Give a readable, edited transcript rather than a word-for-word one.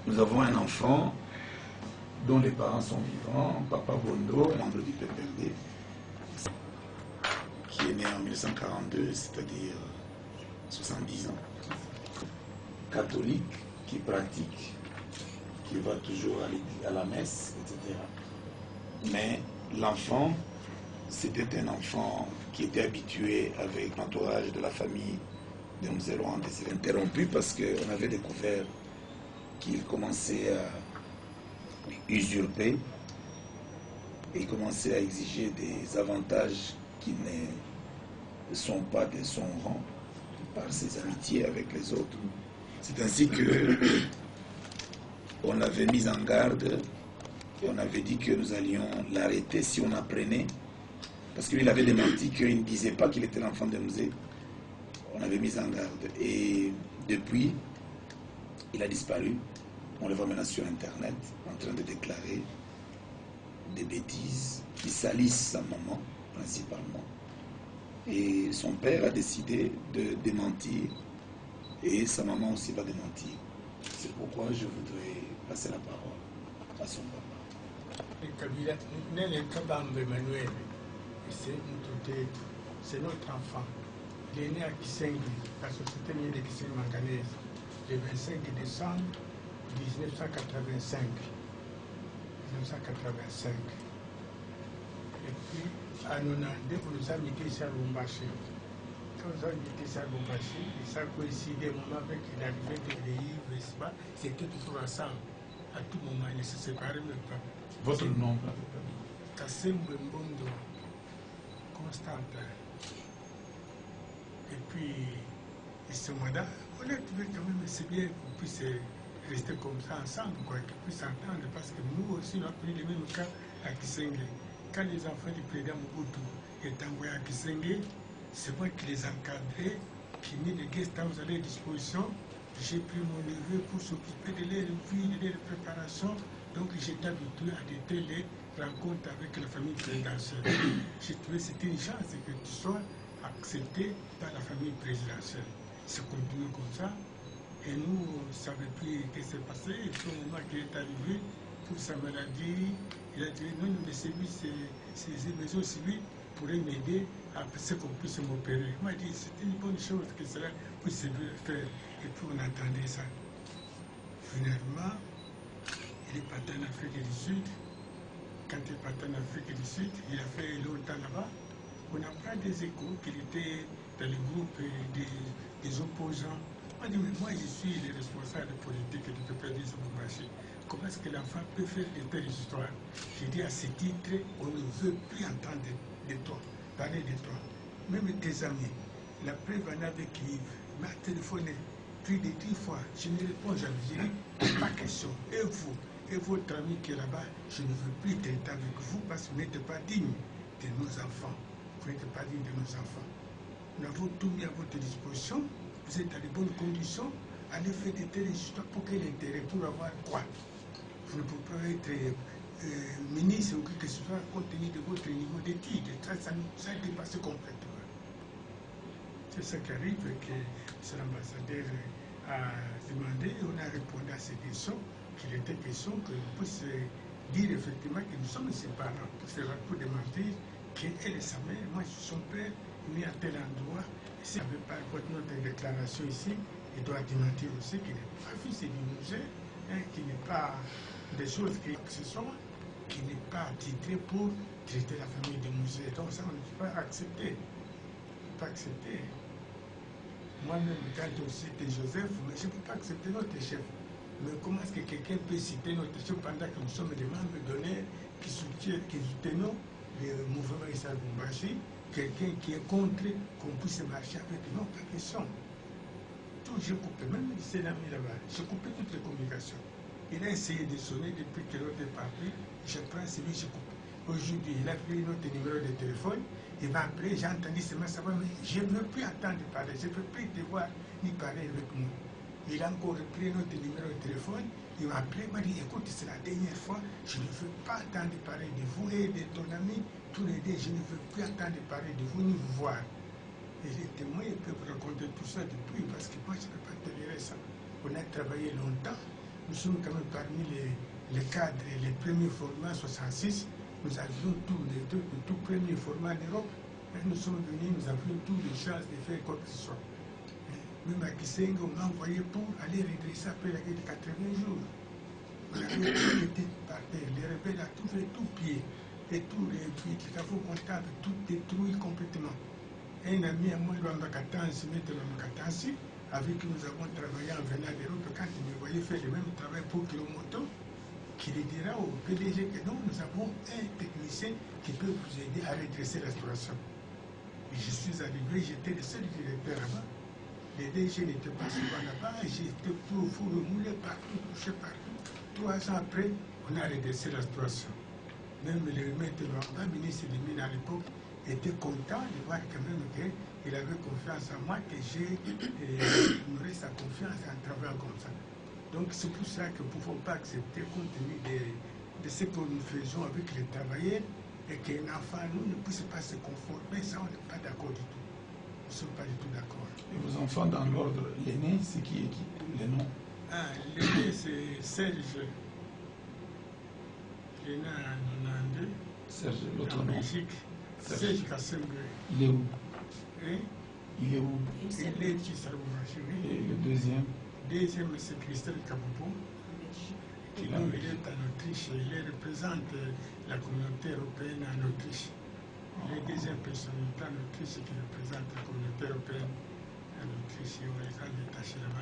Nous avons un enfant dont les parents sont vivants, Papa Bondo, membre du PPRD, qui est né en 1942, c'est-à-dire 70 ans, catholique, qui pratique, qui va toujours à la messe, etc. Mais l'enfant, c'était un enfant qui était habitué avec l'entourage de la famille de Mzee Laurent Désiré, interrompu parce qu'on avait découvert qu'il commençait à usurper et il commençait à exiger des avantages qui ne sont pas de son rang par ses amitiés avec les autres. C'est ainsi que on avait mis en garde et on avait dit que nous allions l'arrêter si on apprenait, parce qu'il avait démenti qu'il ne disait pas qu'il était l'enfant de Mzee. On avait mis en garde et depuis il a disparu. On le voit maintenant sur internet en train de déclarer des bêtises qui salissent sa maman principalement. Et son père a décidé de démentir et sa maman aussi va démentir. C'est pourquoi je voudrais passer la parole à son papa. C'est notre enfant. Il est né à Kisengui, la société minière de Kisengui Manganèse, le 25 décembre 1985. Et puis, à 92, on nous a mis ici à Lubumbashi. Quand nous avons mis ici à Lubumbashi, ça a coïncidé au moment avec l'arrivée de l'EI, c'était toujours ensemble. À tout moment, ils ne se séparaient même pas. Votre nom? Kassem Mbondo, Constantin. Et puis, ce moment-là, on a trouvé quand même, c'est bien qu'on puisse rester comme ça ensemble, quoi, qu'ils puissent s'entendre, parce que nous aussi, on a pris le même cas à Kisengui. Quand les enfants du président Mobutu étaient envoyés à Kisengui, c'est moi qui les encadrais, qui mis les guest house à leur disposition. J'ai pris mon neveu pour s'occuper de leur vie, de leur préparation. Donc j'étais habitué à de telles rencontres avec la famille présidentielle. J'ai trouvé que c'était une chance que tu sois accepté par la famille présidentielle. C'est continué comme ça. Et nous, on ne savait plus ce qui s'est passé. Et puis au moment qu'il est arrivé, pour sa maladie, il a dit non, les services, ces maisons civiles pourraient m'aider à ce qu'on puisse m'opérer. Il m'a dit c'était une bonne chose que cela puisse faire. Et puis on attendait ça. Finalement, il est parti en Afrique du Sud. Quand il est parti en Afrique du Sud, il a fait longtemps là-bas. On apprend des échos qu'il était dans le groupe des opposants. On dit, mais moi je suis le responsable politique du PPRD de Lubumbashi. Comment est-ce que l'enfant peut faire de telles histoires? J'ai dit à ce titre, on ne veut plus entendre de toi, parler de toi. Même tes amis, la preuve en avec Yves, m'a téléphoné plus de 10 fois. Je ne réponds jamais. J'ai dit, pas question. Et vous, et votre ami qui est là-bas, je ne veux plus traiter avec vous parce que vous n'êtes pas digne de nos enfants. Vous n'êtes pas digne de nos enfants. Nous avons tout mis à votre disposition. Vous êtes dans de bonnes conditions. Allez faire des telles histoires pour quel intérêt? Pour avoir quoi? Vous ne pouvez pas être ministre ou quelque chose compte tenu de votre niveau d'études. Ça a dépassé complètement. C'est ça qui arrive, que l'ambassadeur a demandé, on a répondu à ces questions, qu'il était question que nous puissions dire effectivement que nous sommes ses parents, pour démentir qu'elle est sa mère, moi je suis son père, né à tel endroit. S'il n'avait pas notre déclaration ici, il doit démentir aussi qu'il n'est pas fils du musée, qu'il n'est pas des choses que ce soit, qu'il n'est pas titré pour traiter la famille du musée. Donc ça, on ne peut pas accepter. Pas accepter. Moi-même, quand je cite Joseph, mais je ne peux pas accepter notre chef. Mais comment est-ce que quelqu'un peut citer notre chef pendant que nous sommes des membres d'honneur qui soutenons le mouvement Issa Lubumbashi, quelqu'un qui est contre qu'on puisse marcher avec nous, pas question. Tout, j'ai coupé, même c'est l'ami là-bas, j'ai coupé toutes les communications. Il a essayé de sonner depuis que l'autre est parti, je prends celui, je coupe. Aujourd'hui, il a pris notre numéro de téléphone, il m'a appelé, j'ai entendu seulement ça, mais je ne veux plus entendre parler, je ne veux plus te voir ni parler avec nous. Il a encore repris notre numéro de téléphone, il m'a appelé, il m'a dit, écoute, c'est la dernière fois, je ne veux pas entendre parler de vous et de ton ami, tous les deux, je ne veux plus entendre parler de vous ni vous voir. Et les témoins, ils peuvent raconter tout ça depuis, parce que moi, je ne peux pas tolérer ça. on a travaillé longtemps. Nous sommes quand même parmi les cadres et les premiers formats 66. Nous avions les tout premiers formats d'Europe. Nous sommes venus, nous avions toutes les chances de faire quoi que ce soit. Même à Kisenga, on m'a envoyé pour aller redresser après la guerre de 80 jours. On avait été par terre. Les rebelles ont tout fait, tout pied. Et tous les travaux comptables, tout détruit complètement. Un ami à moi, Luamba Katansi, M. Luamba Katansi, avec qui nous avons travaillé en venant d'Europe, quand il me voyait faire le même travail pour Kilomoto, qui lui dira au PDG que non, nous avons un technicien qui peut vous aider à redresser la situation. Et je suis arrivé, j'étais le seul directeur là-bas. Les DG n'étaient pas souvent là-bas, et j'étais tout remoulé partout, touché partout. 3 ans après, on a redressé la situation. Même le maître Luamba, ministre des Mines à l'époque, était content de voir quand même qu'il avait confiance en moi, que j'ai honoré sa confiance en travaillant comme ça. Donc c'est pour ça que nous ne pouvons pas accepter, compte tenu de ce que nous faisons avec les travailleurs, et qu'un enfant, nous, ne puisse pas se conformer, ça, on n'est pas d'accord du tout. Nous ne sommes pas du tout d'accord. Et vos enfants, dans l'ordre, l'aîné, c'est qui les noms? Ah, l'aîné, c'est Serge. L'aîné en 92. Serge, l'autre en nom. Belgique. Serge Kassembe. Il est où? Hein? Il est où? Il est qui ça vous Et le deuxième? Deuxième, c'est Christelle Kaboubou. Il est en Autriche. Il représente la communauté européenne en Autriche. Il est deuxième personnalité en Autriche qui représente la communauté européenne en Autriche. Il est détaché là-bas.